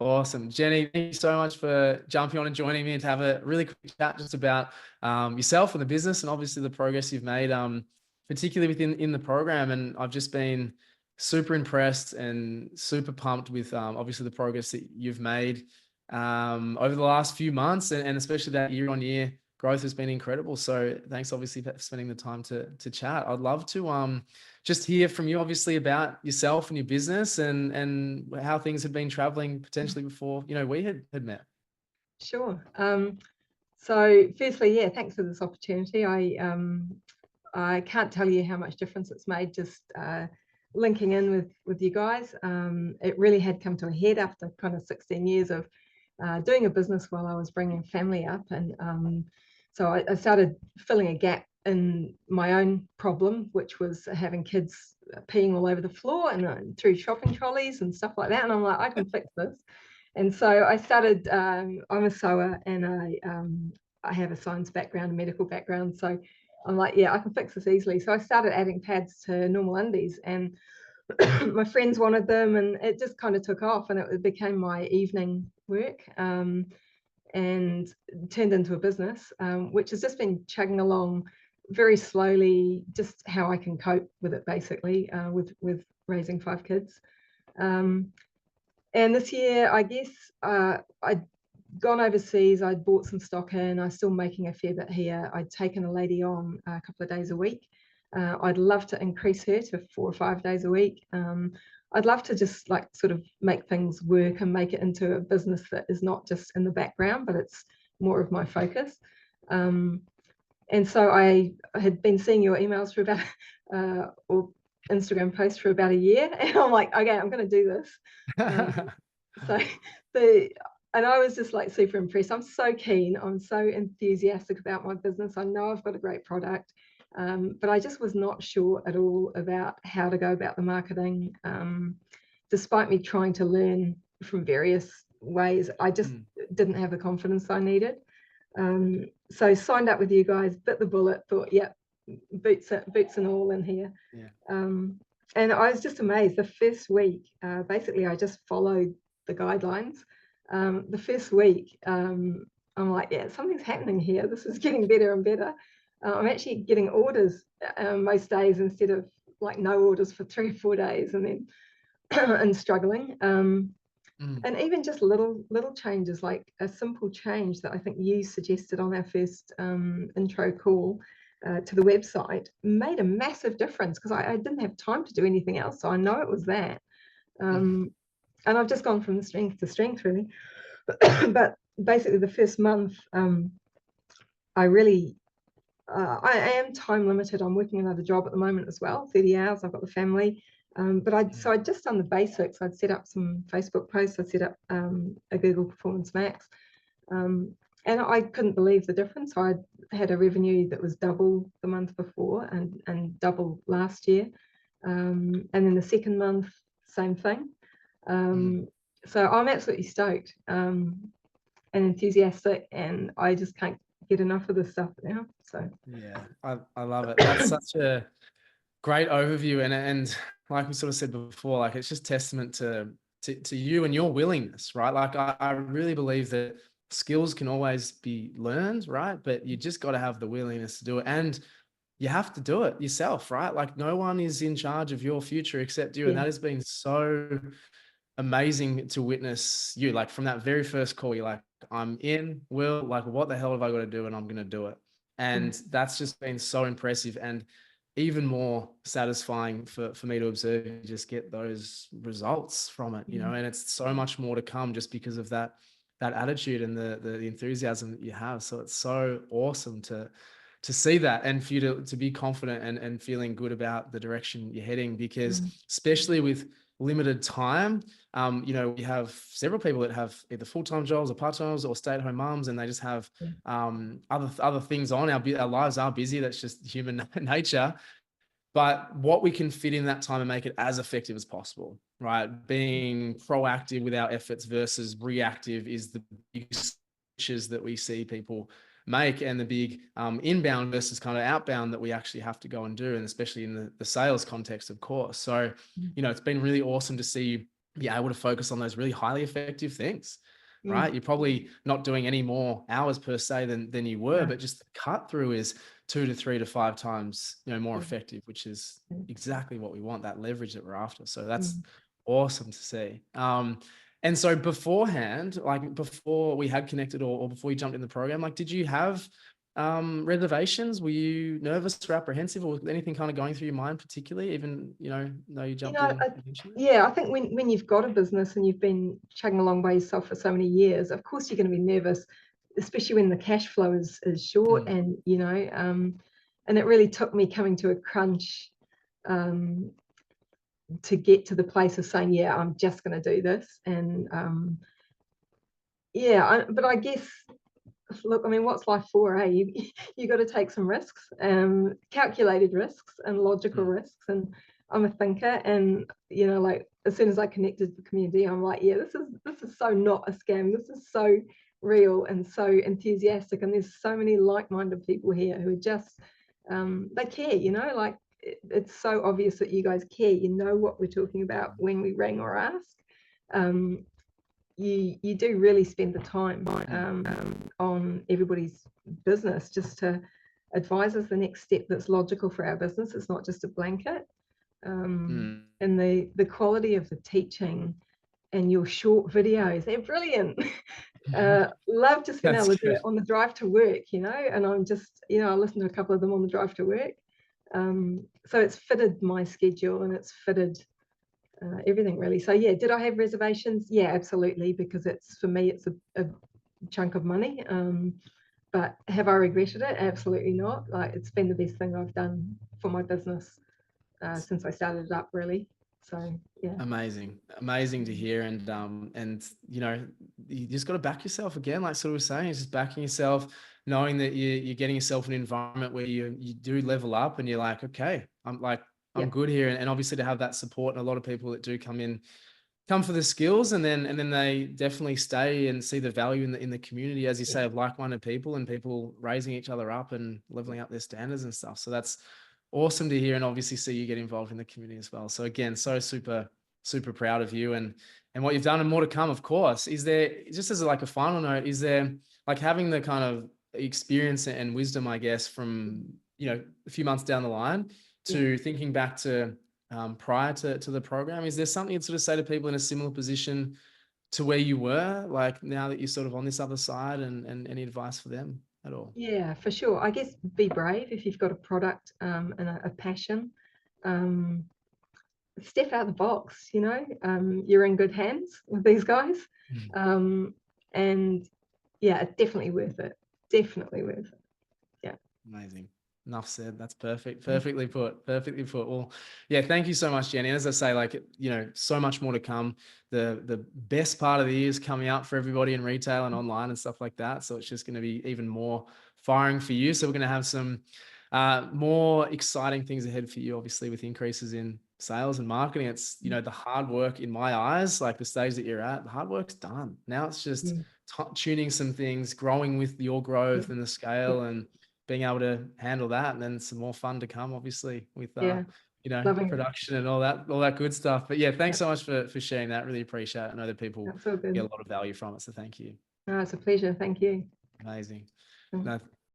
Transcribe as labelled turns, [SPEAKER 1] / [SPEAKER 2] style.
[SPEAKER 1] Awesome. Jenny, thank you so much for jumping on and joining me and to have a really quick chat just about yourself and the business and obviously the progress you've made, particularly within the program. And I've just been super impressed and super pumped with obviously the progress that you've made over the last few months, and especially that year on year growth has been incredible. So thanks obviously for spending the time to chat. I'd love to just hear from you obviously about yourself and your business and how things had been traveling potentially before, we had met.
[SPEAKER 2] Sure. So firstly, yeah, thanks for this opportunity. I can't tell you how much difference it's made just linking in with you guys. It really had come to a head after kind of 16 years of doing a business while I was bringing family up. And so I started filling a gap in my own problem, which was having kids peeing all over the floor and through shopping trolleys and stuff like that. And I'm like, I can fix this. And so I started, I'm a sewer, and I have a science background, a medical background. So I'm like, yeah, I can fix this easily. So I started adding pads to normal undies, and my friends wanted them, and it just kind of took off, and it became my evening work, and turned into a business, which has just been chugging along very slowly, just how I can cope with it, basically, with raising 5 kids. And this year, I guess, I'd gone overseas, I'd bought some stock in, I was still making a fair bit here. I'd taken a lady on a couple of days a week. I'd love to increase her to 4 or 5 days a week. I'd love to just like sort of make things work and make it into a business that is not just in the background, but it's more of my focus. And so I had been seeing your emails for about, or Instagram posts for about a year, and I'm like, okay, I'm going to do this. So and I was just like super impressed. I'm so keen. I'm so enthusiastic about my business. I know I've got a great product, but I just was not sure at all about how to go about the marketing. Despite me trying to learn from various ways, I just didn't have the confidence I needed. So signed up with you guys, bit the bullet, thought, yep, boots and all in here.
[SPEAKER 1] Yeah.
[SPEAKER 2] And I was just amazed. The first week, basically, I just followed the guidelines. The first week, I'm like, yeah, something's happening here. This is getting better and better. I'm actually getting orders most days instead of like no orders for 3 or 4 days, and then and struggling. And even just little changes, like a simple change that I think you suggested on our first intro call to the website made a massive difference, because I didn't have time to do anything else. So I know it was that. And I've just gone from strength to strength, really. But basically, the first month, I really, I am time limited. I'm working another job at the moment as well, 30 hours. I've got the family. But I'd just done the basics. I'd set up some Facebook posts. I'd set up a Google Performance Max. And I couldn't believe the difference. I had a revenue that was double the month before and double last year. And then the second month, same thing. So I'm absolutely stoked and enthusiastic, and I just can't get enough of this stuff now. So
[SPEAKER 1] Yeah, I love it. That's such a great overview, and like we sort of said before, like it's just testament to you and your willingness, right? Like I really believe that skills can always be learned, right? But you just got to have the willingness to do it, and you have to do it yourself, right? Like no one is in charge of your future except you, and that has been so amazing to witness you. Like from that very first call, you're like, I'm in, Will, like what the hell have I got to do? And I'm going to do it. And that's just been so impressive, and even more satisfying for me to observe and just get those results from it, and it's so much more to come just because of that attitude and the enthusiasm that you have. So it's so awesome to see that, and for you to be confident and feeling good about the direction you're heading, because especially with limited time, we have several people that have either full-time jobs or part-time jobs or stay-at-home moms, and they just have other things on. Our lives are busy. That's just human nature. But what we can fit in that time and make it as effective as possible, right? Being proactive with our efforts versus reactive is the big switches that we see people make, and the big inbound versus kind of outbound that we actually have to go and do, and especially in the sales context, of course. So, it's been really awesome to see be able to focus on those really highly effective things,
[SPEAKER 2] Mm,
[SPEAKER 1] right? You're probably not doing any more hours per se than you were,
[SPEAKER 2] no,
[SPEAKER 1] but just the cut through is 2 to 3 to 5 times, more
[SPEAKER 2] yeah,
[SPEAKER 1] effective, which is
[SPEAKER 2] yeah,
[SPEAKER 1] exactly what we want, that leverage that we're after. So
[SPEAKER 2] mm.
[SPEAKER 1] that's awesome to see. And so beforehand, like before we had connected, or before you jumped in the program, like, did you have reservations? Were you nervous or apprehensive, or was anything kind of going through your mind particularly, even, though you
[SPEAKER 2] You
[SPEAKER 1] jumped
[SPEAKER 2] know,
[SPEAKER 1] in eventually?
[SPEAKER 2] yeah, I think when you've got a business and you've been chugging along by yourself for so many years, of course you're going to be nervous, especially when the cash flow is short,
[SPEAKER 1] Mm,
[SPEAKER 2] and and it really took me coming to a crunch um, to get to the place of saying, yeah, I'm just going to do this, and but I guess, look, I mean, what's life for, eh? You got to take some risks, calculated risks and logical
[SPEAKER 1] mm,
[SPEAKER 2] risks. And I'm a thinker, and like as soon as I connected to the community, I'm like, yeah, this is so not a scam. This is so real and so enthusiastic, and there's so many like-minded people here who are just they care. Like it's so obvious that you guys care. You know what we're talking about when we ring or ask. Um, you do really spend the time on everybody's business just to advise us the next step that's logical for our business. It's not just a blanket.
[SPEAKER 1] mm.
[SPEAKER 2] And the quality of the teaching and your short videos, they're brilliant. Love just being
[SPEAKER 1] That's
[SPEAKER 2] able to do
[SPEAKER 1] good.
[SPEAKER 2] it on the drive to work, and I'm just, I listen to a couple of them on the drive to work. So it's fitted my schedule, and it's fitted everything really. So yeah, did I have reservations? Yeah, absolutely, because for me it's a chunk of money. But have I regretted it? Absolutely not. Like, it's been the best thing I've done for my business since I started it up, really. So yeah.
[SPEAKER 1] Amazing to hear. And you just got to back yourself again, like sort of was saying, it's just backing yourself, knowing that you're getting yourself an environment where you do level up, and you're like, okay, I'm
[SPEAKER 2] Yeah,
[SPEAKER 1] good here. And obviously to have that support, and a lot of people that do come for the skills, and then they definitely stay and see the value in the community, as you
[SPEAKER 2] yeah,
[SPEAKER 1] say, of like-minded people, and people raising each other up and
[SPEAKER 2] yeah,
[SPEAKER 1] leveling up their standards and stuff. So that's awesome to hear, and obviously see you get involved in the community as well. So again, so super proud of you, and what you've done, and more to come, of course. Is there, just as like a final note, is there, like, having the kind of experience and wisdom, I guess, from a few months down the line,
[SPEAKER 2] yeah.
[SPEAKER 1] to thinking back to prior to the program, is there something you'd sort of say to people in a similar position to where you were, like now that you're sort of on this other side, and any advice for them at all?
[SPEAKER 2] Yeah, for sure. I guess be brave if you've got a product and a passion. Um, Step out of the box. You're in good hands with these guys,
[SPEAKER 1] Mm.
[SPEAKER 2] um, and yeah, it's definitely worth it. Definitely worth it. Yeah.
[SPEAKER 1] Amazing. Enough said. That's perfect.
[SPEAKER 2] Mm.
[SPEAKER 1] Perfectly put. Perfectly put. Well, yeah, thank you so much, Jenny. And as I say, like, so much more to come. The best part of the year is coming up for everybody in retail and online and stuff like that. So it's just going to be even more firing for you. So we're going to have some more exciting things ahead for you, obviously, with increases in sales and marketing. It's, the hard work, in my eyes, like the stage that you're at, the hard work's done. Now it's just
[SPEAKER 2] Mm.
[SPEAKER 1] tuning some things, growing with your
[SPEAKER 2] Yeah.
[SPEAKER 1] growth and the
[SPEAKER 2] Yeah.
[SPEAKER 1] scale, and being able to handle that. And then some more fun to come, obviously, with
[SPEAKER 2] Yeah. Loving it.
[SPEAKER 1] production and all that good stuff. But yeah, thanks
[SPEAKER 2] Yeah.
[SPEAKER 1] so much for sharing that. Really appreciate it. I know that people
[SPEAKER 2] That's all
[SPEAKER 1] get
[SPEAKER 2] good.
[SPEAKER 1] a lot of value from it. So thank you.
[SPEAKER 2] No, it's a pleasure. Thank you.
[SPEAKER 1] Amazing.
[SPEAKER 2] Mm.
[SPEAKER 1] No,